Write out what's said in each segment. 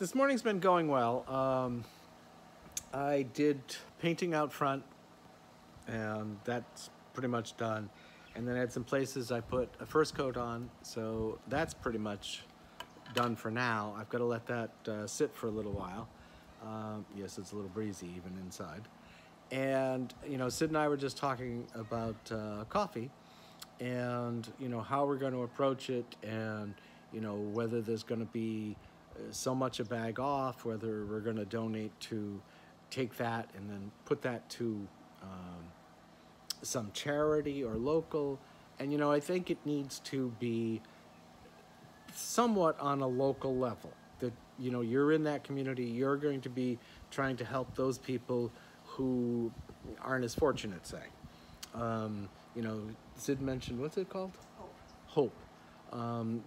This morning's been going well. I did painting out front, and that's pretty much done. And then I had some places I put a first coat on, so that's pretty much done for now. I've got to let that sit for a little while. Yes, it's a little breezy even inside. And, you know, Sid and I were just talking about coffee and, you know, how we're going to approach it and, you know, whether there's going to be so much a bag off, whether we're going to donate to take that and then put that to some charity or local. And, you know, I think it needs to be somewhat on a local level. That, you know, you're in that community, you're going to be trying to help those people who aren't as fortunate, say. You know, Sid mentioned, what's it called? Hope.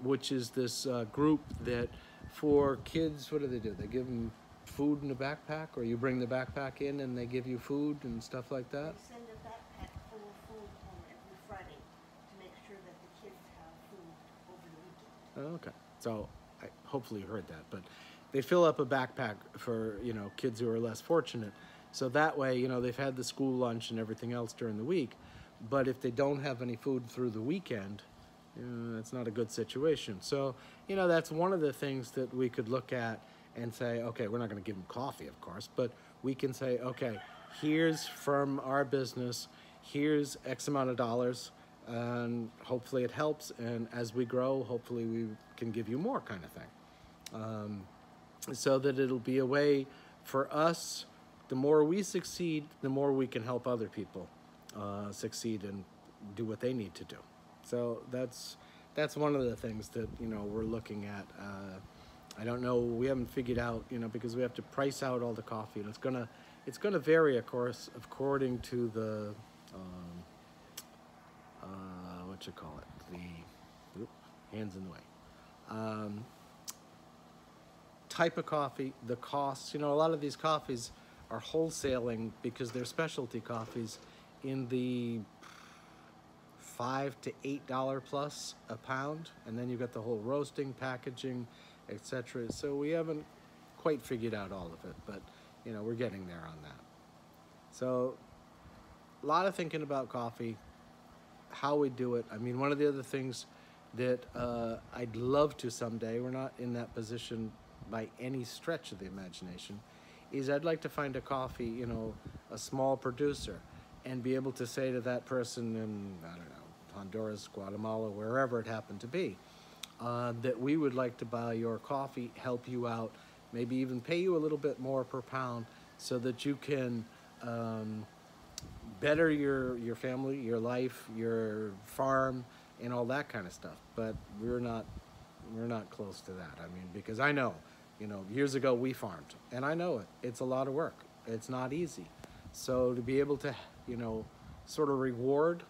Which is this group that for kids, what do? They give them food in a backpack, or you bring the backpack in and they give you food and stuff like that? They send a backpack full of food home every Friday to make sure that the kids have food over the weekend. Oh, okay. So I hopefully you heard that, but they fill up a backpack for, you know, kids who are less fortunate. So that way, you know, they've had the school lunch and everything else during the week, but if they don't have any food through the weekend, that's not a good situation. So, you know, that's one of the things that we could look at and say, okay, we're not going to give them coffee, of course, but we can say, okay, here's from our business, here's X amount of dollars, and hopefully it helps, and as we grow, hopefully we can give you more, kind of thing. So that it'll be a way for us, the more we succeed, the more we can help other people succeed and do what they need to do. So that's one of the things that, you know, we're looking at. I don't know, we haven't figured out, you know, because we have to price out all the coffee, and it's gonna vary, of course, according to the what you call it, the hands in the way, type of coffee, the costs. You know, a lot of these coffees are wholesaling because they're specialty coffees in the $5 to $8 plus a pound, and then you've got the whole roasting, packaging, etc. So we haven't quite figured out all of it, but you know, we're getting there on that. So a lot of thinking about coffee, how we do it. I mean, one of the other things that I'd love to someday, we're not in that position by any stretch of the imagination, is I'd like to find a coffee, you know, a small producer, and be able to say to that person in, I don't know, Honduras, Guatemala, wherever it happened to be, that we would like to buy your coffee, help you out, maybe even pay you a little bit more per pound so that you can better your family, your life, your farm, and all that kind of stuff. But we're not close to that. I mean, because I know, you know, years ago we farmed, and I know it's a lot of work. It's not easy. So to be able to, you know, sort of reward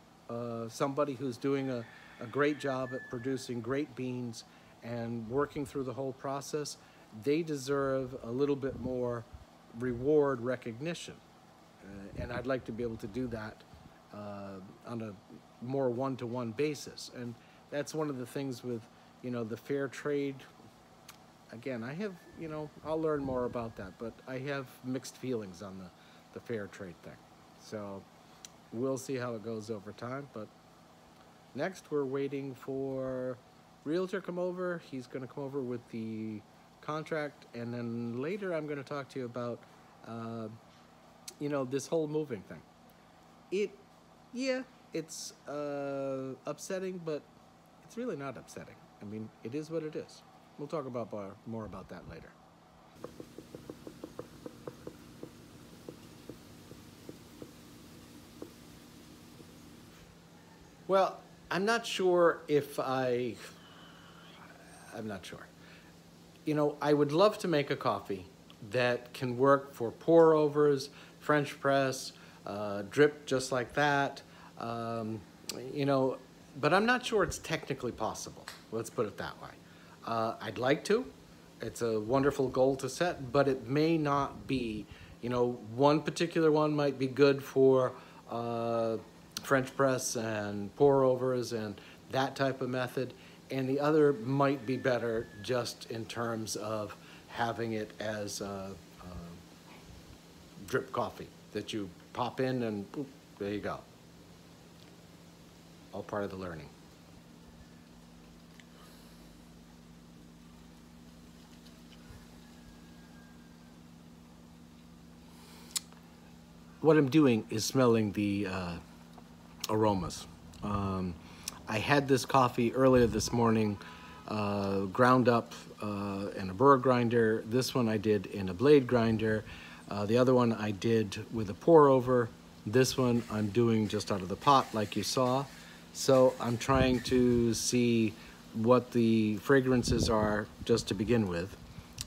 somebody who's doing a great job at producing great beans and working through the whole process, they deserve a little bit more reward recognition. And I'd like to be able to do that on a more one-to-one basis. And that's one of the things with, you know, the fair trade. Again, I have, you know, I'll learn more about that, but I have mixed feelings on the fair trade thing. So we'll see how it goes over time. But next we're waiting for Realtor come over. He's going to come over with the contract, and then later I'm going to talk to you about you know, this whole moving thing. It's upsetting, but it's really not upsetting. I mean, it is what it is. We'll talk about more about that later. Well, I'm not sure if I'm not sure. You know, I would love to make a coffee that can work for pour overs, French press, drip just like that, you know, but I'm not sure it's technically possible. Let's put it that way. I'd like to. It's a wonderful goal to set, but it may not be. You know, one particular one might be good for French press and pour overs and that type of method, and the other might be better just in terms of having it as drip coffee that you pop in and boop, there you go. All part of the learning. What I'm doing is smelling the aromas. I had this coffee earlier this morning, ground up in a burr grinder. This one I did in a blade grinder. The other one I did with a pour over. This one I'm doing just out of the pot like you saw. So I'm trying to see what the fragrances are just to begin with.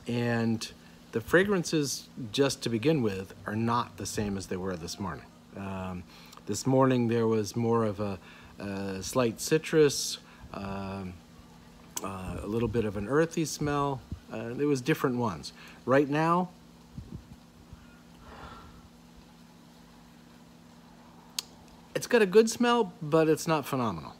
And the fragrances just to begin with are not the same as they were this morning. This morning there was more of a slight citrus, a little bit of an earthy smell. There was different ones. Right now, it's got a good smell, but it's not phenomenal.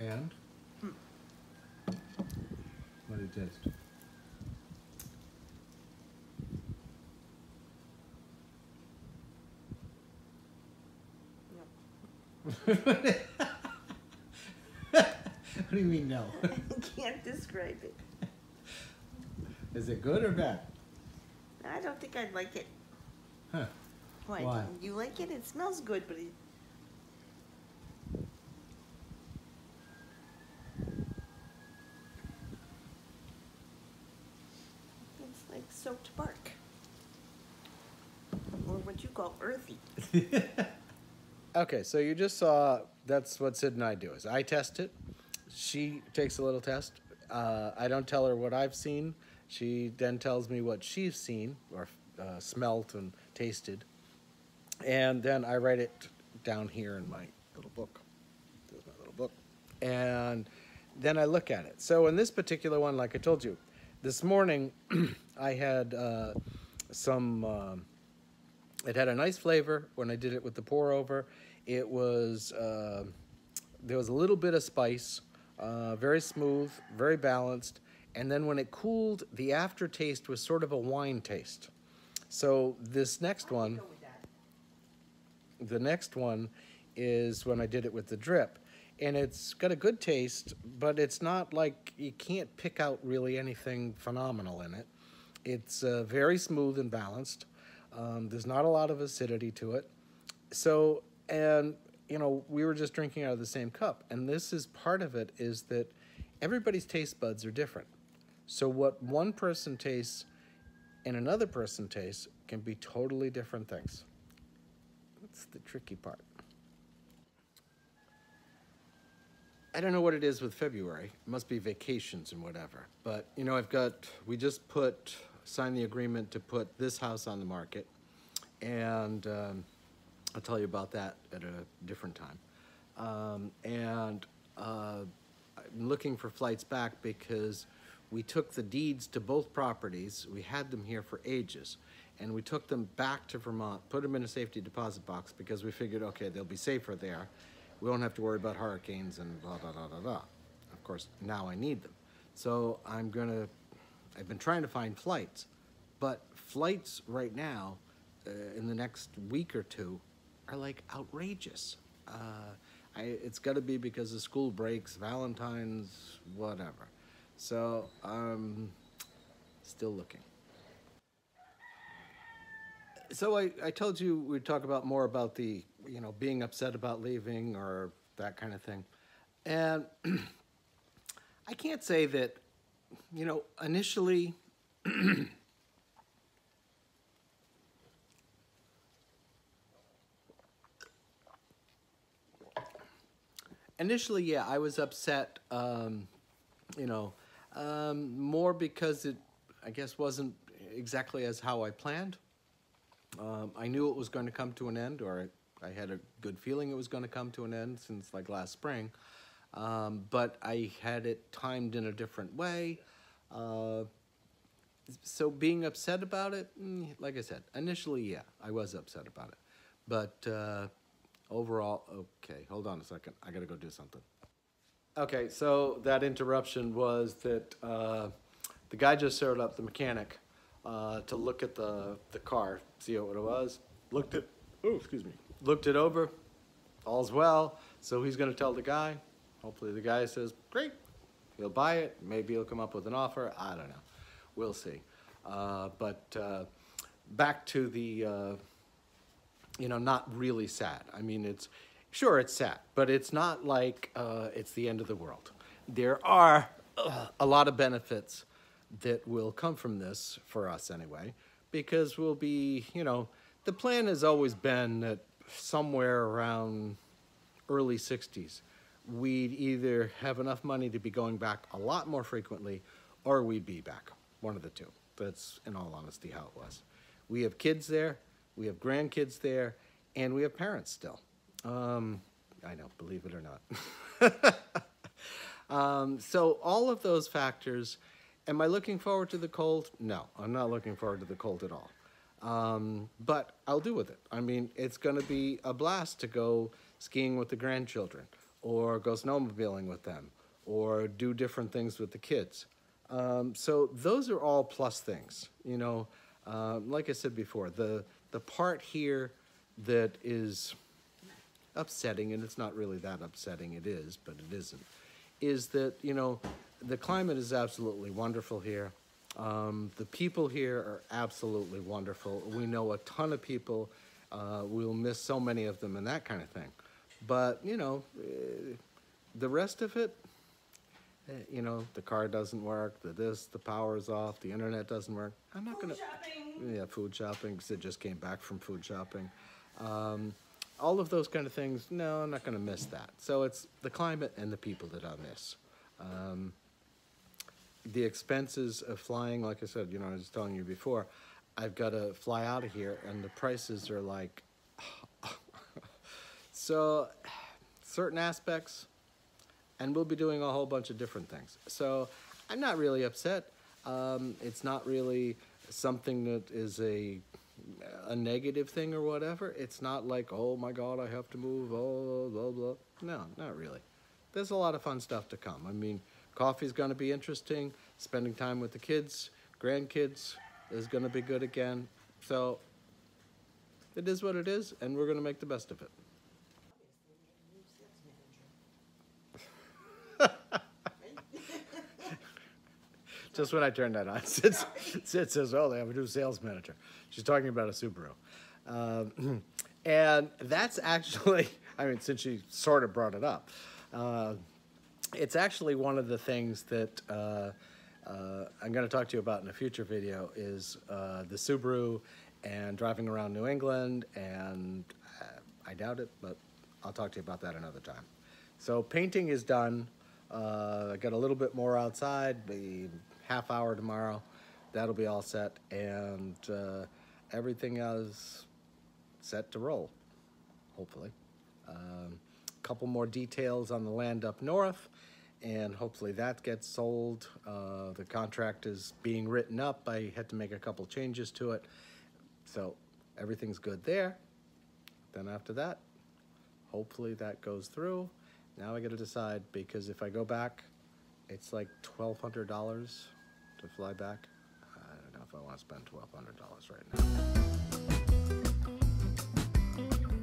And? What did it taste? What do you mean no? I can't describe it. Is it good or bad? I don't think I'd like it. Huh. Why? You like it? It smells good, but it... It's like soaked bark. Or what you call earthy. Okay, so you just saw, that's what Sid and I do, is I test it. She takes a little test. I don't tell her what I've seen. She then tells me what she's seen, or smelt and tasted. And then I write it down here in my little book. There's my little book. And then I look at it. So in this particular one, like I told you, this morning I had it had a nice flavor when I did it with the pour over. It was, there was a little bit of spice, very smooth, very balanced. And then when it cooled, the aftertaste was sort of a wine taste. So this next one, the next one is when I did it with the drip. And it's got a good taste, but it's not like, you can't pick out really anything phenomenal in it. It's very smooth and balanced. There's not a lot of acidity to it. So, and you know, we were just drinking out of the same cup. And this is part of it, is that everybody's taste buds are different. So what one person tastes and another person tastes can be totally different things. That's the tricky part. I don't know what it is with February. It must be vacations and whatever. But, you know, we just signed the agreement to put this house on the market. And I'll tell you about that at a different time. I'm looking for flights back because we took the deeds to both properties. We had them here for ages. And we took them back to Vermont, put them in a safety deposit box because we figured, okay, they'll be safer there. We won't have to worry about hurricanes and blah, blah, blah, blah, blah. Of course, now I need them. So I've been trying to find flights, but flights right now, in the next week or two, are like outrageous. It's gotta be because of school breaks, Valentine's, whatever. So I'm still looking. So I told you we'd talk about more about the, you know, being upset about leaving or that kind of thing. And I can't say that, you know, initially, yeah, I was upset, you know, more because it, I guess, wasn't exactly as how I planned. I knew it was going to come to an end, or I had a good feeling it was going to come to an end since like last spring. But I had it timed in a different way. So being upset about it, like I said, initially, yeah, I was upset about it. But overall, okay, hold on a second. I got to go do something. Okay, so that interruption was that the guy just showed up, the mechanic, to look at the car, see what it was. Looked it over, all's well. So he's going to tell the guy. Hopefully the guy says, great, he'll buy it. Maybe he'll come up with an offer. I don't know. We'll see. But back to the, you know, not really sad. I mean, it's sad, but it's not like it's the end of the world. There are a lot of benefits that will come from this, for us anyway, because we'll be, you know, the plan has always been that somewhere around early 60s, we'd either have enough money to be going back a lot more frequently, or we'd be back, one of the two. That's, in all honesty, how it was. We have kids there, we have grandkids there, and we have parents still. I know, believe it or not. So all of those factors, am I looking forward to the cold? No, I'm not looking forward to the cold at all. But I'll do with it. I mean, it's going to be a blast to go skiing with the grandchildren, or go snowmobiling with them, or do different things with the kids. So those are all plus things, you know. Like I said before, the part here that is upsetting, and it's not really that upsetting, it is, but it isn't, is that, you know, the climate is absolutely wonderful here. The people here are absolutely wonderful. We know a ton of people. We'll miss so many of them and that kind of thing. But, you know, the rest of it, you know, the car doesn't work, the power's off, the internet doesn't work. I'm not gonna... Yeah, food shopping, because it just came back from food shopping. All of those kind of things, no, I'm not gonna miss that. So it's the climate and the people that I miss. The expenses of flying, like I said, you know, I was telling you before, I've got to fly out of here, and the prices are like... So, certain aspects, and we'll be doing a whole bunch of different things. So, I'm not really upset. It's not really something that is a negative thing or whatever. It's not like, oh my God, I have to move, oh, blah, blah. No, not really. There's a lot of fun stuff to come. I mean, coffee's going to be interesting. Spending time with the kids, grandkids is going to be good again. So it is what it is, and we're going to make the best of it. Just when I turned that on, Sid says, oh, they have a new sales manager. She's talking about a Subaru. And that's actually, I mean, since she sort of brought it up, it's actually one of the things that I'm going to talk to you about in a future video is the Subaru and driving around New England, and I doubt it, but I'll talk to you about that another time. So painting is done. I got a little bit more outside, be half hour tomorrow. That'll be all set, and everything is set to roll, hopefully. Couple more details on the land up north, and hopefully that gets sold. The contract is being written up. I had to make a couple changes to it, so everything's good there. Then after that, hopefully that goes through. Now I got to decide, because if I go back, it's like $1,200 to fly back. I don't know if I want to spend $1,200 right now.